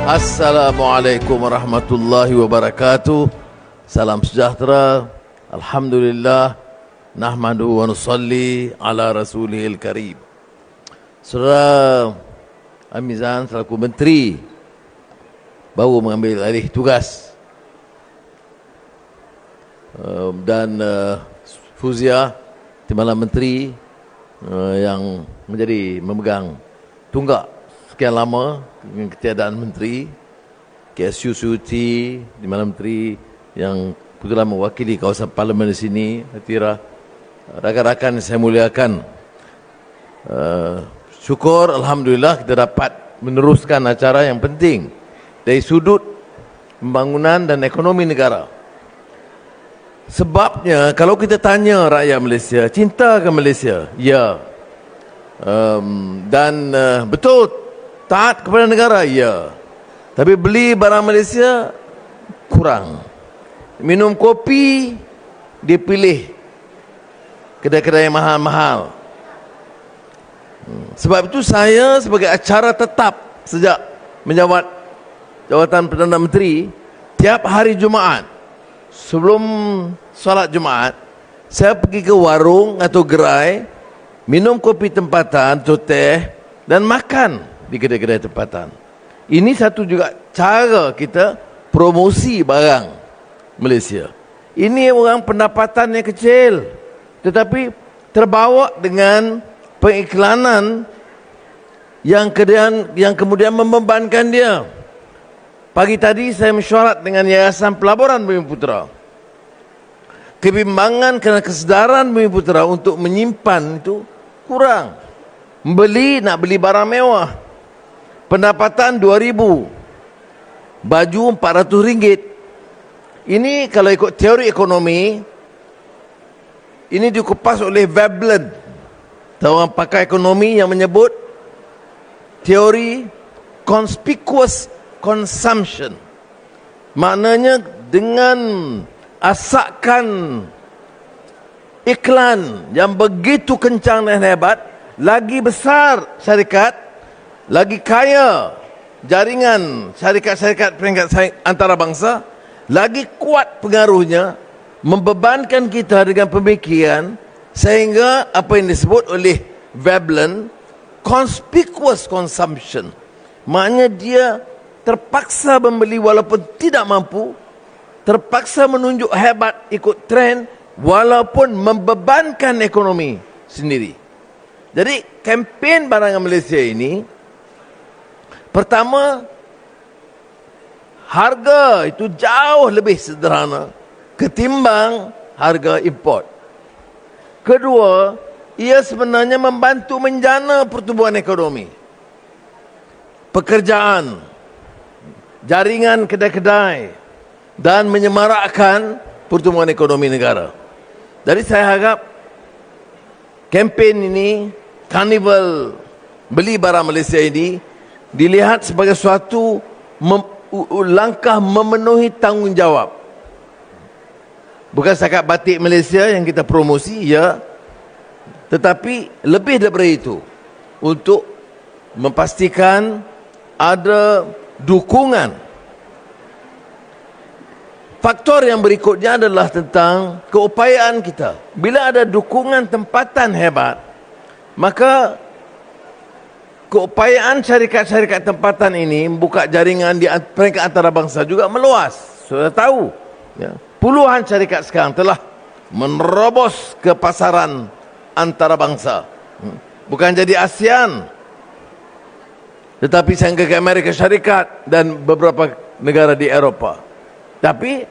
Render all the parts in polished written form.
Assalamualaikum warahmatullahi wabarakatuh. Salam sejahtera. Alhamdulillah. Nahmadu wa nusalli ala rasulihil karim. Saudara Amizan selaku menteri baru mengambil alih tugas, dan Fuzia Timbalan Menteri yang menjadi memegang tunggak sekian lama dengan ketiadaan menteri, KSU Suti Timbalan Menteri yang kebetulan mewakili kawasan parlimen di sini, Atira, rakan-rakan yang saya muliakan. Syukur Alhamdulillah kita dapat meneruskan acara yang penting dari sudut pembangunan dan ekonomi negara. Sebabnya kalau kita tanya rakyat Malaysia, cinta ke Malaysia? Ya. Dan betul taat kepada negara? Ya. Tapi beli barang Malaysia kurang. Minum kopi dipilih kedai-kedai yang mahal-mahal. Sebab itu saya sebagai acara tetap sejak menjawat jawatan Perdana Menteri, tiap hari Jumaat sebelum solat Jumaat saya pergi ke warung atau gerai, minum kopi tempatan atau teh dan makan di kedai-kedai tempatan. Ini satu juga cara kita promosi barang Malaysia. Ini orang pendapatannya kecil, tetapi terbawa dengan pengiklanan yang kemudian membebankan dia. Pagi tadi saya mesyuarat dengan Yayasan Pelaburan Bumiputera. Kebimbangan kerana kesedaran Bumiputera untuk menyimpan itu kurang. Nak beli barang mewah. Pendapatan 2,000. Baju RM400. Ini kalau ikut teori ekonomi, ini dikupas oleh Veblen, orang pakar ekonomi yang menyebut teori conspicuous consumption. Maknanya dengan asakan iklan yang begitu kencang dan hebat, lagi besar syarikat, lagi kaya jaringan syarikat-syarikat peringkat antarabangsa, lagi kuat pengaruhnya, membebankan kita dengan pemikiran sehingga apa yang disebut oleh Veblen conspicuous consumption. Maknanya dia terpaksa membeli walaupun tidak mampu, terpaksa menunjuk hebat ikut trend walaupun membebankan ekonomi sendiri. Jadi kempen barangan Malaysia ini, pertama, harga itu jauh lebih sederhana ketimbang harga import. Kedua, ia sebenarnya membantu menjana pertumbuhan ekonomi, pekerjaan, jaringan kedai-kedai, dan menyemarakkan pertumbuhan ekonomi negara. Jadi saya harap kempen ini, Karnival Beli Barang Malaysia ini, dilihat sebagai suatu langkah memenuhi tanggungjawab. Bukan setakat batik Malaysia yang kita promosi, ya, tetapi lebih daripada itu, untuk memastikan ada dukungan. Faktor yang berikutnya adalah tentang keupayaan kita. Bila ada dukungan tempatan hebat, maka keupayaan syarikat-syarikat tempatan ini membuka jaringan di peringkat antarabangsa juga meluas. Sudah tahu, ya, puluhan syarikat sekarang telah menerobos ke pasaran antarabangsa. Bukan jadi ASEAN, tetapi sampai ke Amerika Syarikat dan beberapa negara di Eropah. Tapi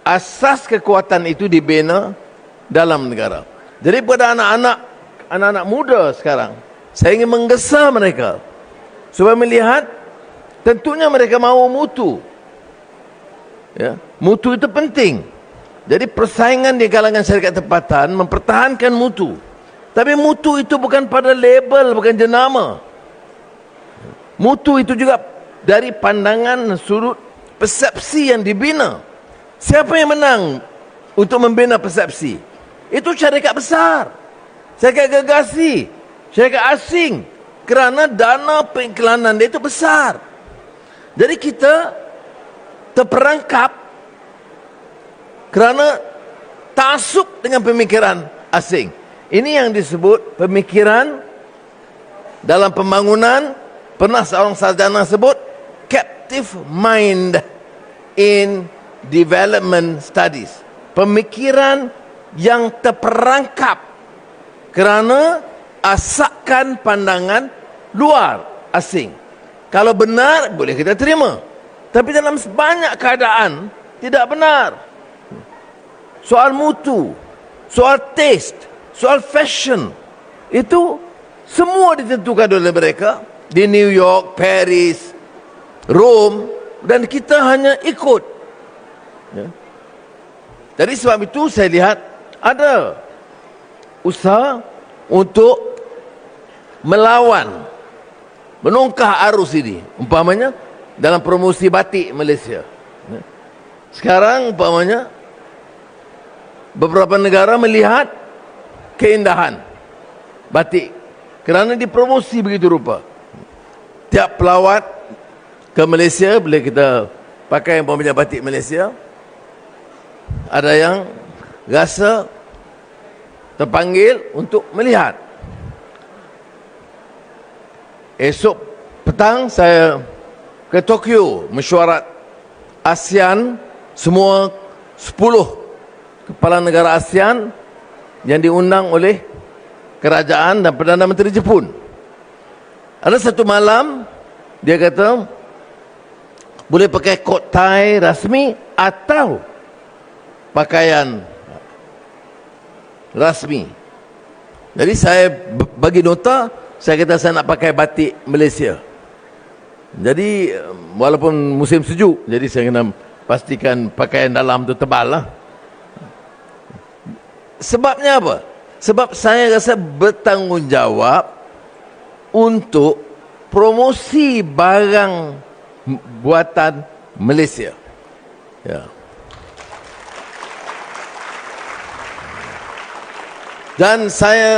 asas kekuatan itu dibina dalam negara. Jadi pada anak-anak muda sekarang, saya ingin menggesa mereka supaya melihat, tentunya mereka mahu mutu. Ya, mutu itu penting. Jadi persaingan di kalangan syarikat tempatan mempertahankan mutu. Tapi mutu itu bukan pada label, bukan jenama. Mutu itu juga dari pandangan sudut persepsi yang dibina. Siapa yang menang untuk membina persepsi? Itu syarikat besar, syarikat gegasi, syarikat asing, kerana dana pengiklanan dia itu besar. Jadi kita terperangkap kerana taksub dengan pemikiran asing. Ini yang disebut pemikiran dalam pembangunan, pernah seorang sarjana sebut captive mind in development studies. Pemikiran yang terperangkap kerana asakan pandangan luar asing. Kalau benar, boleh kita terima. Tapi dalam banyak keadaan, tidak benar. Soal mutu, soal taste, soal fashion, itu semua ditentukan oleh mereka di New York, Paris, Rome, dan kita hanya ikut. Ya. Jadi sebab itu saya lihat ada usaha untuk melawan, menongkah arus ini. Umpamanya dalam promosi batik Malaysia. Ya. Sekarang umpamanya beberapa negara melihat keindahan batik kerana dipromosi begitu rupa. Tiap pelawat ke Malaysia, boleh kita pakai umpamanya batik Malaysia, ada yang rasa terpanggil untuk melihat. Esok petang saya ke Tokyo, mesyuarat ASEAN, semua 10 kepala negara ASEAN yang diundang oleh kerajaan dan Perdana Menteri Jepun. Ada satu malam dia kata boleh pakai coat tie rasmi atau pakaian rasmi. Jadi saya bagi nota, saya kata saya nak pakai batik Malaysia. Jadi walaupun musim sejuk, jadi saya kena pastikan pakaian dalam tu tebal lah. Sebabnya apa? Sebab saya rasa bertanggungjawab untuk promosi barang buatan Malaysia. Ya. Dan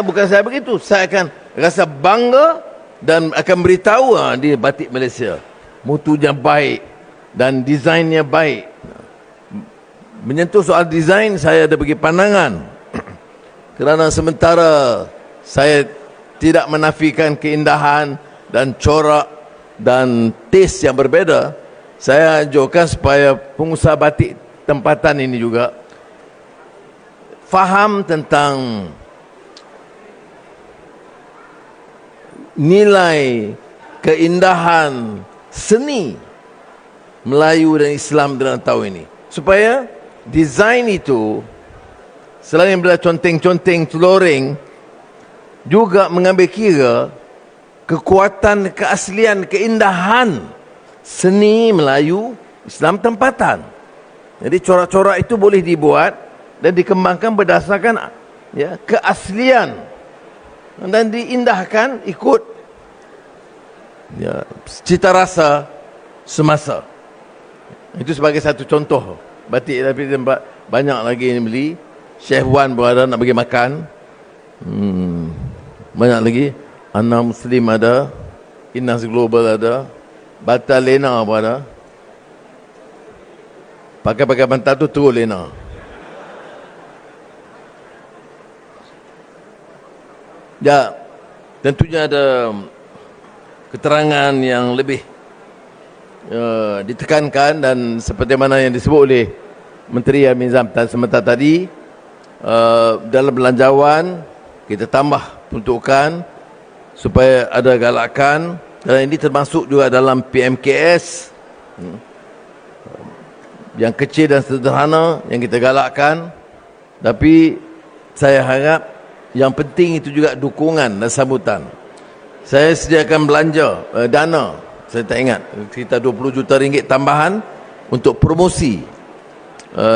bukan saya begitu, saya akan rasa bangga dan akan beritahu di batik Malaysia. Mutunya baik dan desainnya baik. Menyentuh soal desain, saya ada bagi pandangan. Kerana sementara saya tidak menafikan keindahan dan corak dan taste yang berbeza, saya anjurkan supaya pengusaha batik tempatan ini juga faham tentang nilai keindahan seni Melayu dan Islam dalam tahun ini, supaya desain itu selain bila conteng-conteng flooring, juga mengambil kira kekuatan, keaslian, keindahan seni Melayu Islam tempatan. Jadi corak-corak itu boleh dibuat dan dikembangkan berdasarkan keaslian dan diindahkan ikut cita rasa semasa. Itu sebagai satu contoh batik. Tapi tempat banyak lagi yang beli. Chef Wan pun ada nak bagi makan. Banyak lagi. Ana Muslim ada, Inas Global ada, Bata Lena pun ada. Pakai-pakai bantal tu terus Lena. Ya, tentunya ada keterangan yang lebih ditekankan, dan seperti mana yang disebut oleh Menteri Amin Zamtan sebentar tadi, dalam belanjawan kita tambah peruntukan supaya ada galakan, dan ini termasuk juga dalam PMKS yang kecil dan sederhana yang kita galakkan. Tapi saya harap yang penting itu juga dukungan dan sambutan. Saya sediakan belanja dana, saya tak ingat, sekitar 20 juta ringgit tambahan untuk promosi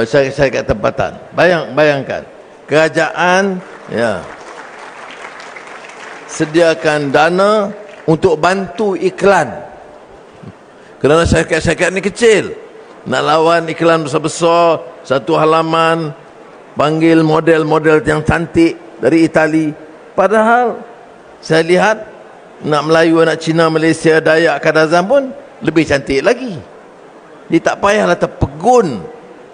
syarikat tempatan. Bayangkan kerajaan sediakan dana untuk bantu iklan, kerana syarikat-syarikat ni kecil, nak lawan iklan besar-besar, satu halaman panggil model-model yang cantik dari Itali. Padahal saya lihat nak Melayu, nak Cina, Malaysia, Dayak, Kadazan pun lebih cantik lagi. Dia tak payahlah terpegun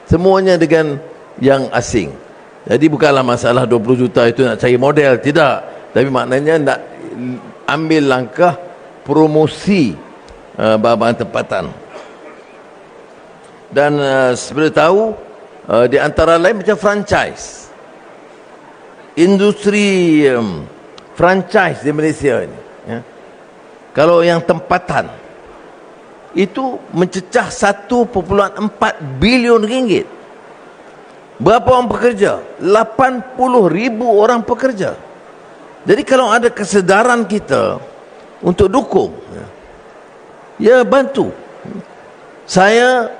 semuanya dengan yang asing. Jadi bukanlah masalah 20 juta itu nak cari model, tidak. Tapi maknanya nak ambil langkah promosi bahan-bahan tempatan. Dan seperti tahu, di antara lain macam franchise. Industri franchise di Malaysia ini, ya. Kalau yang tempatan itu mencecah 1.4 bilion ringgit. Berapa orang pekerja? 80,000 orang pekerja. Jadi kalau ada kesedaran kita untuk dukung, ya bantu. Saya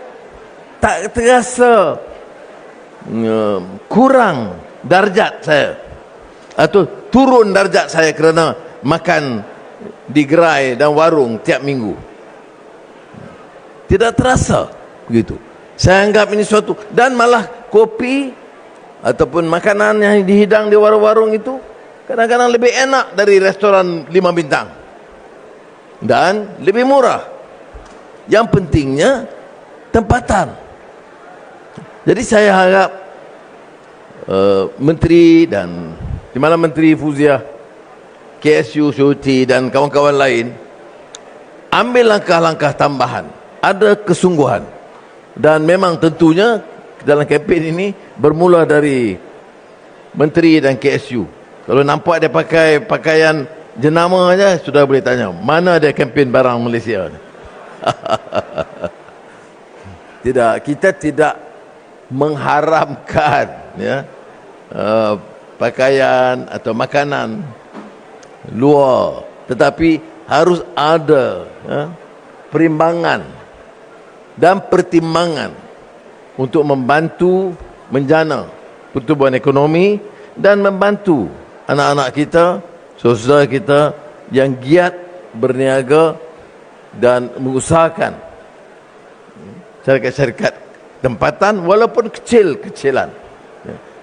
tak terasa kurang darjat saya atau turun darjat saya kerana makan di gerai dan warung tiap minggu. Tidak terasa begitu. Saya anggap ini suatu, dan malah kopi ataupun makanan yang dihidang di warung-warung itu kadang-kadang lebih enak dari restoran 5 bintang dan lebih murah. Yang pentingnya tempatan. Jadi saya harap Menteri dan di mana Menteri Fuzia, KSU, Syuti dan kawan-kawan lain ambil langkah-langkah tambahan. Ada kesungguhan. Dan memang tentunya dalam kempen ini bermula dari Menteri dan KSU. Kalau nampak dia pakai pakaian jenama aja sudah boleh tanya, mana dia kempen barang Malaysia? Tidak, kita tidak mengharamkan, ya, pakaian atau makanan luar, tetapi harus ada, ya, perimbangan dan pertimbangan untuk membantu menjana pertumbuhan ekonomi dan membantu anak-anak kita, saudara kita yang giat berniaga dan mengusahakan syarikat-syarikat tempatan walaupun kecil-kecilan.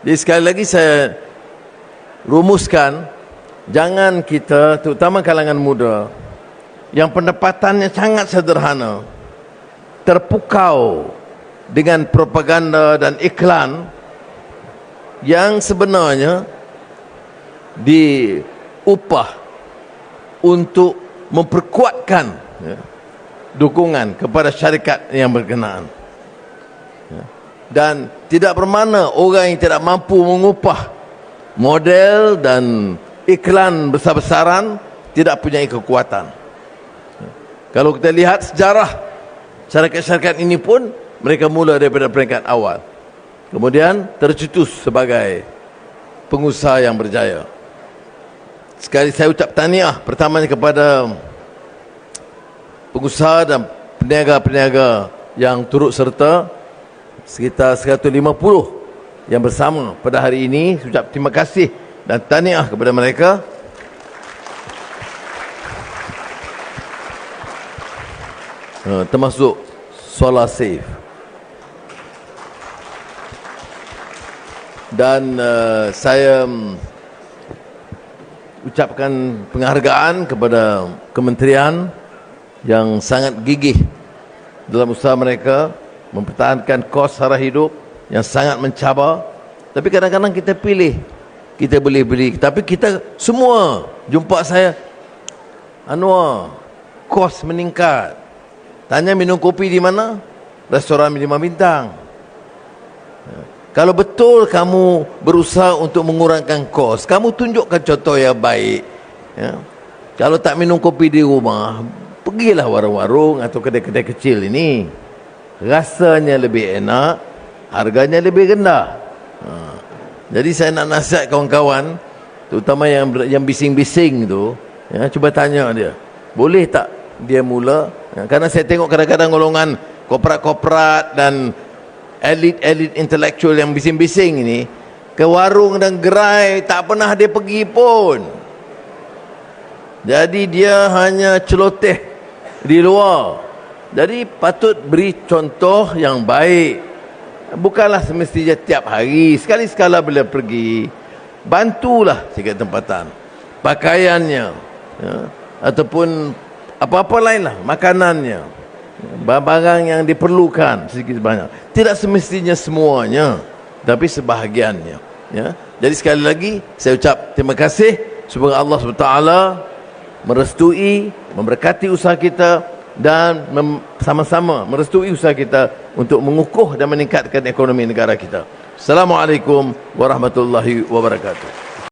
Jadi sekali lagi saya rumuskan, jangan kita, terutama kalangan muda yang pendapatannya sangat sederhana, terpukau dengan propaganda dan iklan yang sebenarnya diupah untuk memperkuatkan, ya, dukungan kepada syarikat yang berkenaan, ya. Dan tidak bermakna orang yang tidak mampu mengupah model dan iklan besar-besaran tidak punya kekuatan, ya. Kalau kita lihat sejarah syarikat-syarikat ini pun mereka mula daripada peringkat awal, kemudian tercetus sebagai pengusaha yang berjaya. Sekali saya ucap tahniah pertamanya kepada pengusaha dan peniaga-peniaga yang turut serta, sekitar 150 yang bersama pada hari ini. Saya ucap terima kasih dan tahniah kepada mereka. Termasuk Solar Safe. Dan saya ucapkan penghargaan kepada kementerian yang sangat gigih dalam usaha mereka mempertahankan kos sara hidup yang sangat mencabar. Tapi kadang-kadang kita pilih, kita boleh beli, tapi kita semua jumpa saya, Anwar, kos meningkat. Tanya minum kopi di mana? Restoran 5 bintang. Kalau betul kamu berusaha untuk mengurangkan kos, kamu tunjukkan contoh yang baik, ya. Kalau tak minum kopi di rumah, pergilah warung-warung atau kedai-kedai kecil ini. Rasanya lebih enak, harganya lebih rendah. Jadi saya nak nasihat kawan-kawan, terutama yang bising-bising tu, ya, cuba tanya dia, boleh tak dia mula, ya, karena saya tengok kadang-kadang golongan korporat-korporat dan elit-elit intelektual yang bising-bising ini ke warung dan gerai tak pernah dia pergi pun. Jadi dia hanya celoteh di luar. Jadi patut beri contoh yang baik. Bukanlah semestinya tiap hari, sekali-sekala bila pergi, bantulah sikit tempatan, pakaiannya, ya, ataupun apa-apa lainlah, makanannya. barang yang diperlukan sedikit banyak. Tidak semestinya semuanya, tapi sebahagiannya. Ya. Jadi sekali lagi saya ucap terima kasih. Semoga Allah SWT merestui, memberkati usaha kita dan sama-sama merestui usaha kita untuk mengukuh dan meningkatkan ekonomi negara kita. Assalamualaikum warahmatullahi wabarakatuh.